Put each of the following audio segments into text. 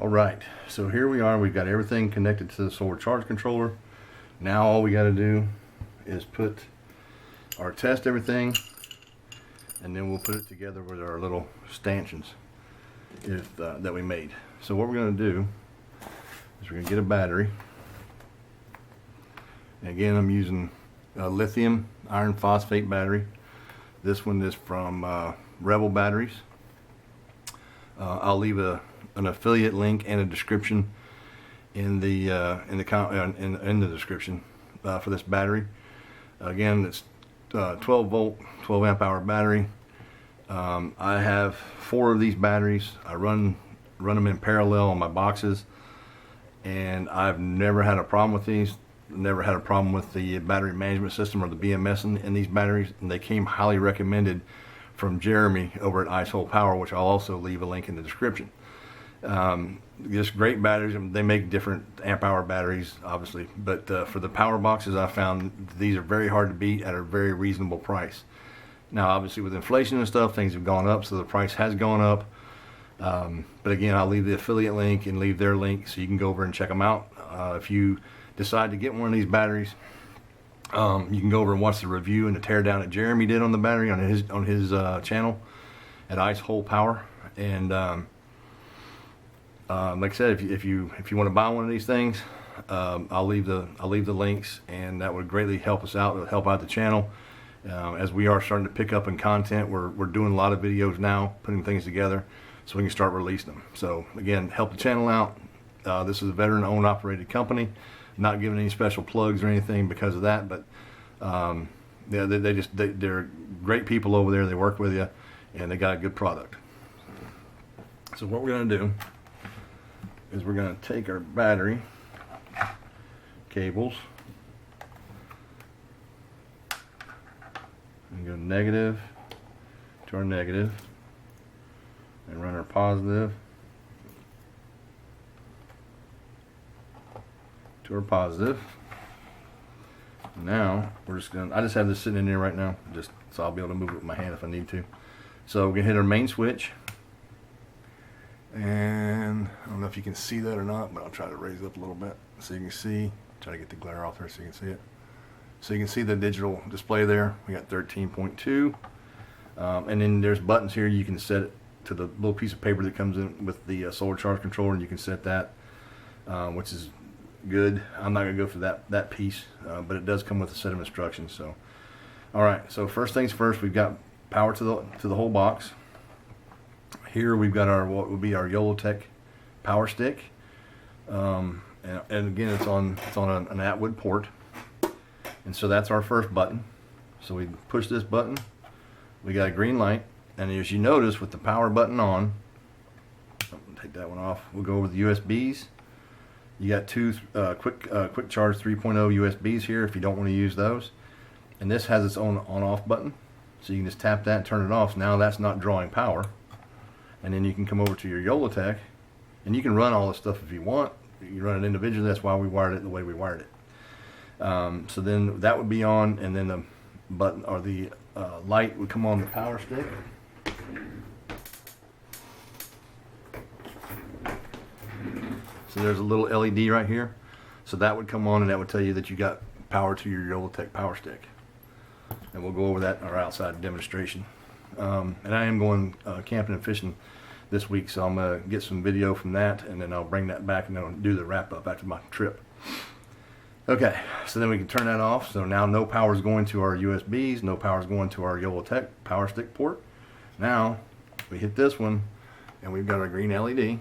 Alright, so here we are. We've got everything connected to the solar charge controller. Now all we got to do is test everything, and then we'll put it together with our little stanchions that we made. So what we're going to do is we're going to get a battery. And again, I'm using a lithium iron phosphate battery. This one is from Rebel Batteries. I'll leave an affiliate link and a description in the description for this battery. Again, it's 12 volt, 12 amp hour battery. I have 4 of these batteries. I run them in parallel on my boxes, and I've never had a problem with these. Never had a problem with the battery management system or the BMS in these batteries, and they came highly recommended from Jeremy over at Ice Hole Power, which I'll also leave a link in the description. Just great batteries. They make different amp hour batteries, obviously, but for the power boxes, I found these are very hard to beat at a very reasonable price. Now, obviously, with inflation and stuff, things have gone up, so the price has gone up. But again, I'll leave the affiliate link and leave their link so you can go over and check them out. If you decide to get one of these batteries, you can go over and watch the review and the teardown that Jeremy did on the battery on his channel at Ice Hole Power. And like I said, if you want to buy one of these things, I'll leave the links, and that would greatly help us out. It would help out the channel. As we are starting to pick up in content, we're doing a lot of videos now, putting things together so we can start releasing them. So again, help the channel out. This is a veteran-owned, operated company. Not giving any special plugs or anything because of that, but yeah, they're great people over there. They work with you, and they got a good product. So what we're going to do is we're going to take our battery cables and go negative to our negative, and run our positive to our positive. Now we're just gonna, I just have this sitting in there right now, just so I'll be able to move it with my hand if I need to. So we're gonna hit our main switch, and I don't know if you can see that or not, but I'll try to raise it up a little bit so you can see. Try to get the glare off there so you can see it. So you can see the digital display there. We got 13.2, and then there's buttons here. You can set it to the little piece of paper that comes in with the solar charge controller, and you can set that, which is good. I'm not going to go for that piece, but it does come with a set of instructions. So, all right. So first things first, we've got power to the whole box. Here we've got our what would be our YOLOTech power stick, and again it's on an Atwood port, and so that's our first button. So we push this button, we got a green light, and as you notice with the power button on, take that one off. We'll go over the USBs. You got 2 quick charge 3.0 USBs here if you don't want to use those. And this has its own on-off button. So you can just tap that and turn it off. So now that's not drawing power. And then you can come over to your YOLOTech, and you can run all this stuff if you want. You run it individually. That's why we wired it the way we wired it. So then that would be on, and then the button or the light would come on the power stick. So there's a little LED right here. So that would come on, and that would tell you that you got power to your YOLOTech power stick. And we'll go over that in our outside demonstration. And I am going camping and fishing this week, so I'm going to get some video from that, and then I'll bring that back and then I'll do the wrap up after my trip. Okay, so then we can turn that off. So now no power is going to our USBs, no power is going to our YOLOTech power stick port. Now we hit this one, and we've got our green LED.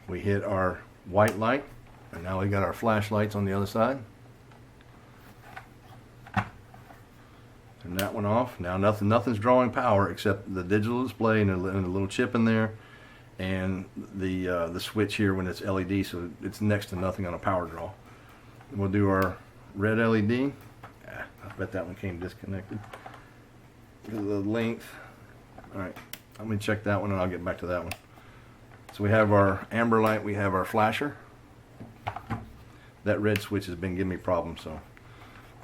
We hit our white light, and now we got our flashlights on the other side. Turn that one off. Now nothing's drawing power except the digital display and the little chip in there, and the switch here when it's LED, so it's next to nothing on a power draw. And we'll do our red LED. I bet that one came disconnected because of the length. All right, let me check that one, and I'll get back to that one. So we have our amber light, we have our flasher. That red switch has been giving me problems, so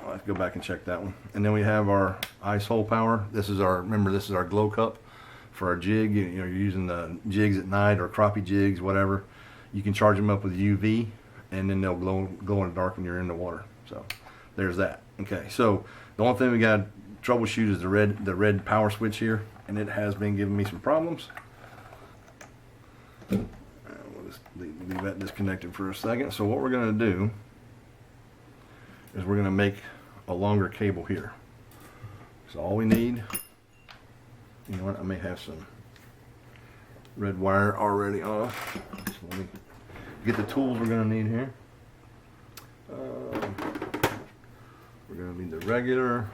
I'll have to go back and check that one. And then we have our Ice Hole Power. This is our, remember, this is our glow cup for a jig, you know, you're using the jigs at night or crappie jigs, whatever, you can charge them up with UV, and then they'll glow in the dark when you're in the water. So there's that. Okay, so the only thing we got to troubleshoot is the red power switch here, and it has been giving me some problems. We'll just leave that disconnected for a second. So what we're going to do is we're going to make a longer cable here. So all we need, you know what, I may have some red wire already off. So let me get the tools we're going to need here. We're going to need the regular.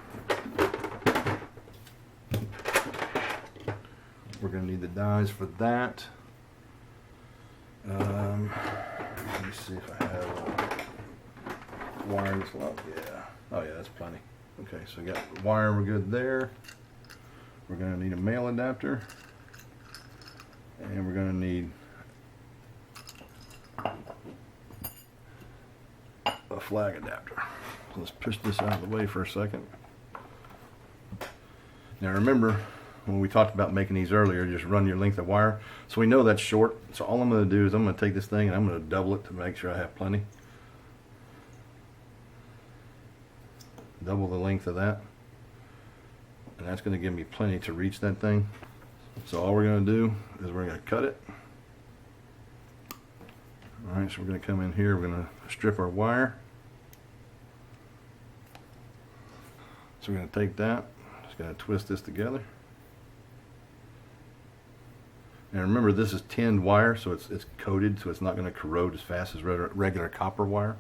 We're going to need the dies for that. Let me see if I have wire as well. Yeah. Oh yeah, that's plenty. Okay, so we got the wire, we're good there. We're going to need a male adapter. And we're going to need a flag adapter. So let's push this out of the way for a second. Now remember, when we talked about making these earlier, just run your length of wire. So we know that's short. So all I'm going to do is I'm going to take this thing and I'm going to double it to make sure I have plenty. Double the length of that. And that's going to give me plenty to reach that thing. So all we're going to do is we're going to cut it. Alright, so we're going to come in here, we're going to strip our wire. So we're going to take that, just going to twist this together. And remember, this is tinned wire, so it's coated, so it's not going to corrode as fast as regular copper wire,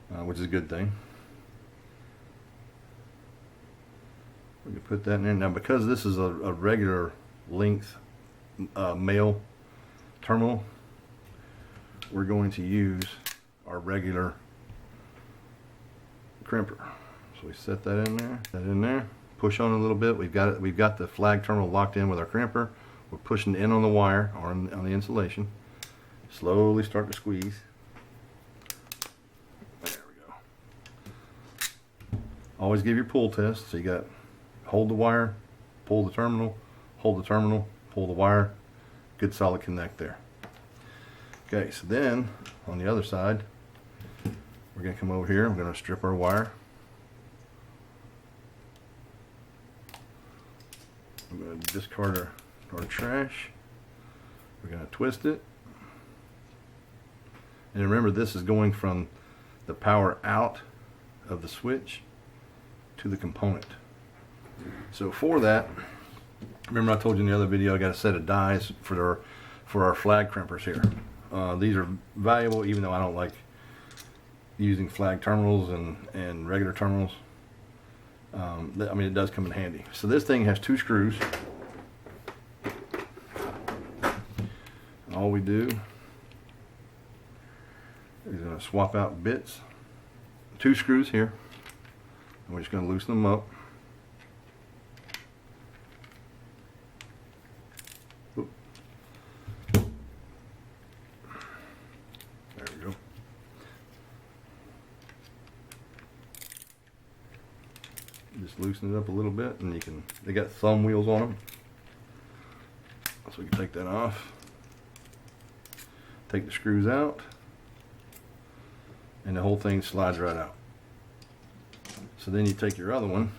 which is a good thing. We can put that in there. Now, because this is a regular length male terminal, we're going to use our regular crimper. So we set that in there, push on a little bit. We've got the flag terminal locked in with our crimper. We're pushing in on the wire or on the insulation. Slowly start to squeeze. There we go. Always give your pull test. So you got hold the wire, pull the terminal, hold the terminal, pull the wire. Good solid connect there. Okay, so then on the other side, we're going to come over here. I'm going to strip our wire. I'm going to discard our trash. We're going to twist it. And remember, this is going from the power out of the switch to the component. So for that, remember I told you in the other video I got a set of dies for our flag crimpers here. These are valuable, even though I don't like using flag terminals and regular terminals. I mean, it does come in handy. So this thing has 2 screws. All we do is going to swap out bits. 2 screws here. And we're just going to loosen them up. Oop. There we go. Just loosen it up a little bit, and they got thumb wheels on them. So we can take that off. Take the screws out, and the whole thing slides right out. So then you take your other one,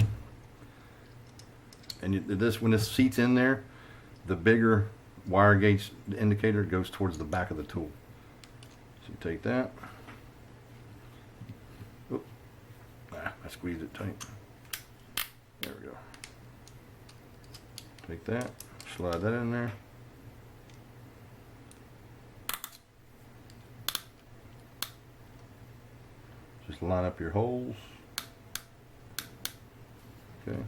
and when this seat's in there, the bigger wire gauge indicator goes towards the back of the tool. So you take that. Oop. I squeezed it tight. There we go. Take that, slide that in there. Just line up your holes. Okay.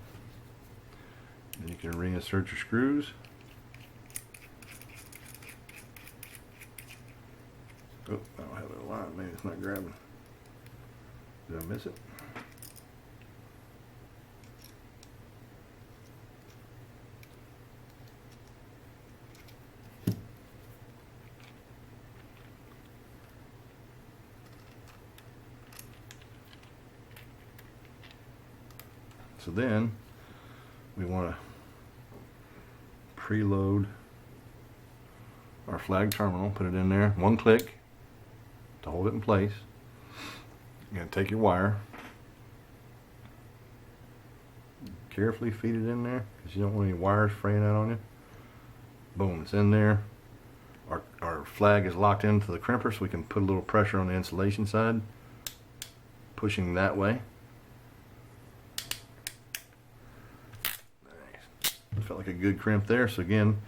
And you can reinsert your screws. Oh, I don't have it aligned. Maybe it's not grabbing. Did I miss it? So then we want to preload our flag terminal, put it in there, one click to hold it in place. You're going to take your wire, carefully feed it in there because you don't want any wires fraying out on you. Boom, it's in there. Our flag is locked into the crimper, so we can put a little pressure on the insulation side, pushing that way. Nice. It felt like a good crimp there. So again,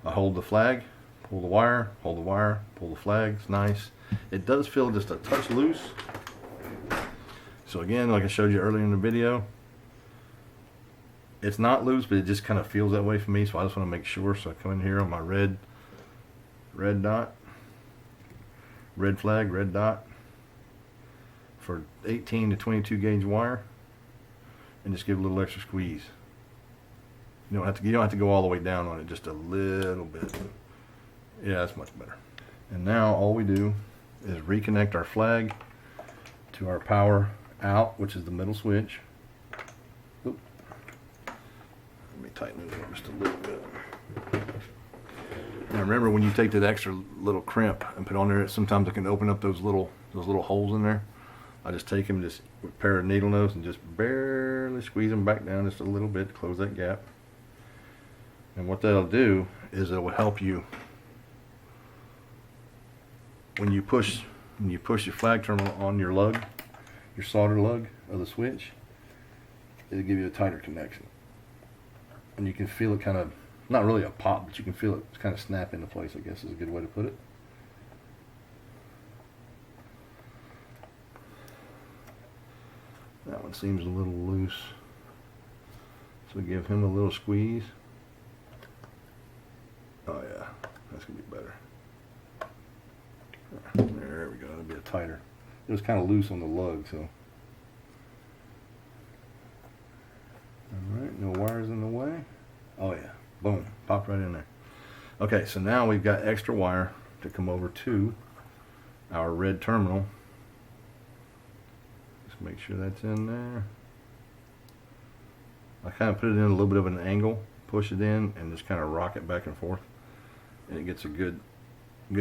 I hold the flag, pull the wire, hold the wire, pull the flag. It's nice. It does feel just a touch loose. So again, like I showed you earlier in the video, it's not loose, but it just kind of feels that way for me. So I just want to make sure. So I come in here on my red dot, red flag, red dot for 18 to 22 gauge wire, and just give it a little extra squeeze. You don't have to go all the way down on it, just a little bit. Yeah, that's much better. And now all we do is reconnect our flag to our power out, which is the middle switch. Oop. Let me tighten it up just a little bit. Now remember, when you take that extra little crimp and put on there, sometimes it can open up those little holes in there. I just take them just with a pair of needle nose and just barely squeeze them back down just a little bit to close that gap. And what that'll do is it will help you when you push your flag terminal on your lug, your solder lug of the switch. It'll give you a tighter connection, and you can feel it kind of, not really a pop, but you can feel it kind of snap into place, I guess is a good way to put it. That one seems a little loose, so give him a little squeeze. Oh yeah, that's gonna be better. There we go, that'll be a tighter. It was kind of loose on the lug, so. Alright, no wires in the way. Oh yeah, boom, popped right in there. Okay, so now we've got extra wire to come over to our red terminal. Just make sure that's in there. I kind of put it in a little bit of an angle, push it in, and just kind of rock it back and forth. And it gets a good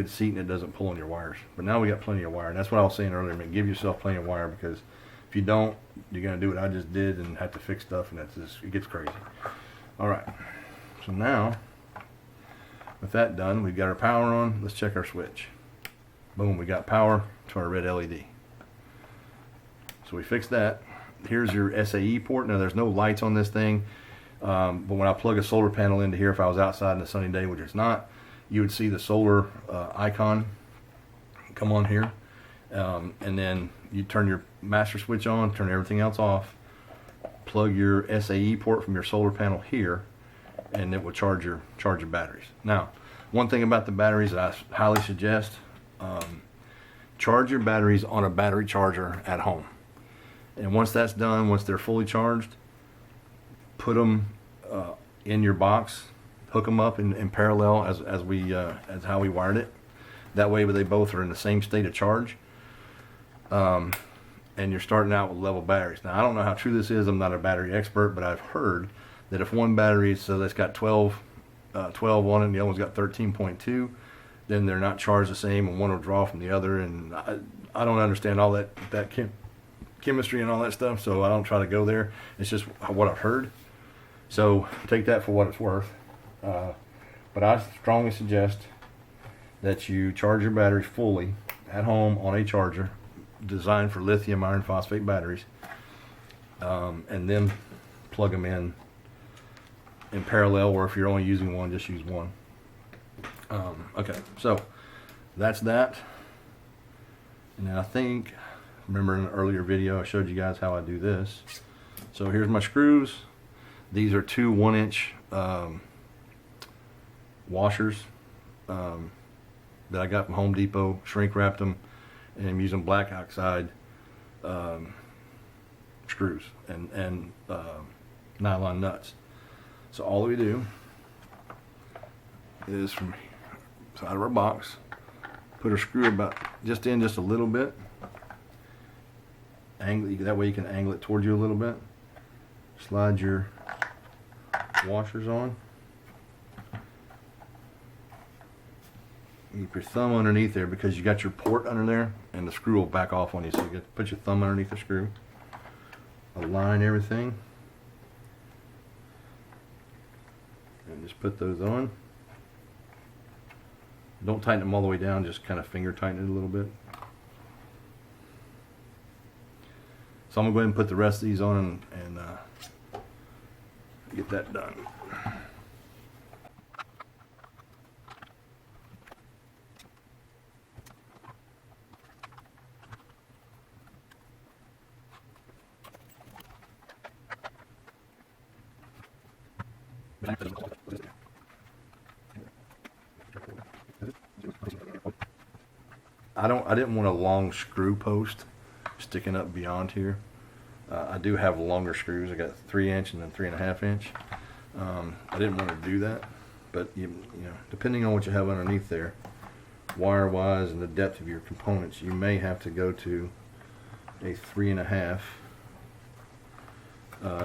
seat, and it doesn't pull on your wires. But now we got plenty of wire, and that's what I was saying earlier. I mean, give yourself plenty of wire, because if you don't, you're going to do what I just did and have to fix stuff, and that's just, it gets crazy. All right, so now with that done, we've got our power on. Let's check our switch. Boom, we got power to our red LED. So we fixed that. Here's your SAE port. Now there's no lights on this thing, but when I plug a solar panel into here, if I was outside on a sunny day, which it's not, you would see the solar icon come on here, and then you turn your master switch on, turn everything else off, plug your SAE port from your solar panel here, and it will charge your batteries. Now, one thing about the batteries that I highly suggest, charge your batteries on a battery charger at home. And once that's done, once they're fully charged, put them in your box, hook them up in parallel as how we wired it. That way they both are in the same state of charge. And you're starting out with level batteries. Now I don't know how true this is, I'm not a battery expert, but I've heard that if one battery, so that's got 12 on it and the other one's got 13.2, then they're not charged the same, and one will draw from the other. And I don't understand all that chemistry and all that stuff, so I don't try to go there. It's just what I've heard. So take that for what it's worth. But I strongly suggest that you charge your batteries fully at home on a charger designed for lithium iron phosphate batteries, and then plug them in parallel, or if you're only using one, just use one. Okay, so that's that. And I think, remember in an earlier video I showed you guys how I do this. So here's my screws. These are two 1-inch washers that I got from Home Depot. Shrink wrapped them, and I'm using black oxide screws and nylon nuts. So all we do is, from side of our box, put a screw about just a little bit, angle, that way you can angle it toward you a little bit, slide your washers on, keep your thumb underneath there because you got your port under there and the screw will back off on you. So you get to put your thumb underneath the screw, align everything, and just put those on. Don't tighten them all the way down, just kind of finger tighten it a little bit. So I'm going to go ahead and put the rest of these on and get that done. I didn't want a long screw post sticking up beyond here. I do have longer screws. I got 3" and then 3.5". I didn't want to do that, but you know, depending on what you have underneath there, wire wise and the depth of your components, you may have to go to a 3.5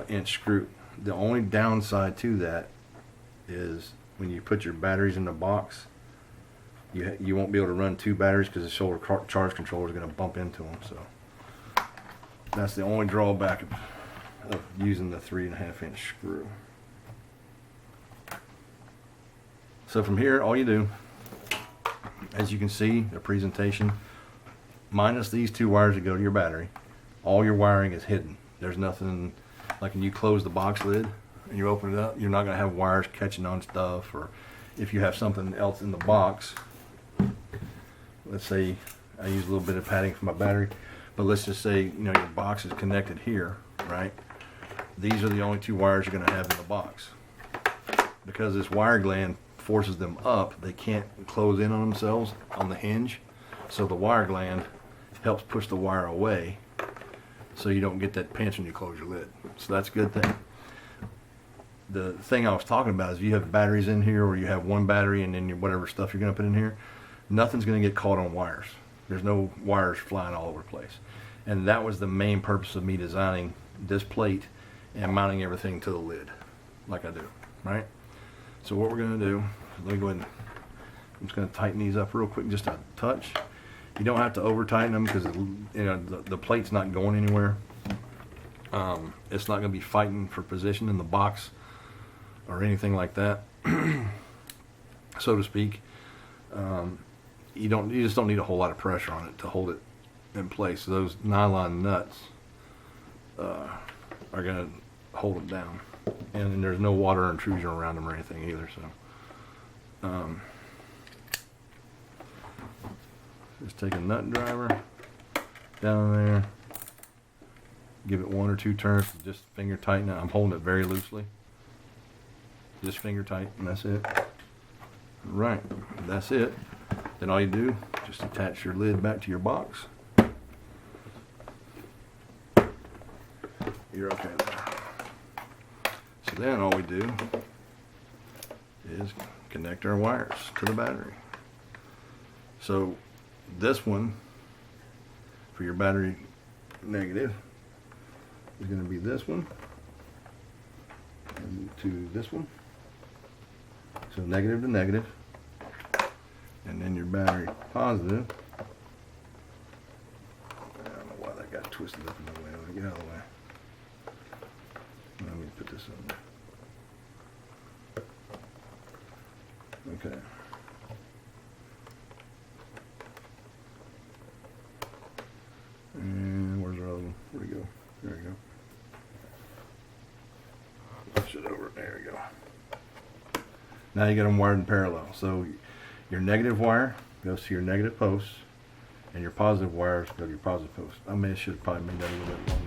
inch screw. The only downside to that is when you put your batteries in the box, you won't be able to run 2 batteries because the shoulder charge controller is going to bump into them. So that's the only drawback of using the 3.5 inch screw. So from here, all you do, as you can see, the presentation, minus these 2 wires that go to your battery, all your wiring is hidden. There's nothing, like when you close the box lid and you open it up, you're not going to have wires catching on stuff, or if you have something else in the box. Let's say I use a little bit of padding for my battery, but let's just say, you know, your box is connected here, right? These are the only 2 wires you're going to have in the box. Because this wire gland forces them up, they can't close in on themselves on the hinge. So the wire gland helps push the wire away so you don't get that pinch when you close your lid. So that's a good thing. The thing I was talking about is if you have batteries in here, or you have one battery and then whatever stuff you're going to put in here, nothing's going to get caught on wires. There's no wires flying all over the place. And that was the main purpose of me designing this plate and mounting everything to the lid like I do, right? So what we're going to do, let me go ahead and I'm just going to tighten these up real quick, just a touch. You don't have to over tighten them because you know the plate's not going anywhere. It's not going to be fighting for position in the box or anything like that, so to speak. You just don't need a whole lot of pressure on it to hold it in place. So those nylon nuts are going to hold it down, and then there's no water intrusion around them or anything either. So just take a nut driver down there, give it 1 or 2 turns, just finger tighten it. I'm holding it very loosely, just finger tight, and that's it. Right, that's it. Then all you do, just attach your lid back to your box. You're okay there. So then all we do is connect our wires to the battery. So this one, for your battery negative, is going to be this one, and to this one. So negative to negative. And then your battery positive. I don't know why that got twisted up in the way. Let me get out of the way. Let me put this on. Okay. And where's our other one? Where'd it go? There we go. Push it over. There we go. Now you got them wired in parallel. So your negative wire goes to your negative post, and your positive wires go to your positive post. I should have probably made that a little bit longer.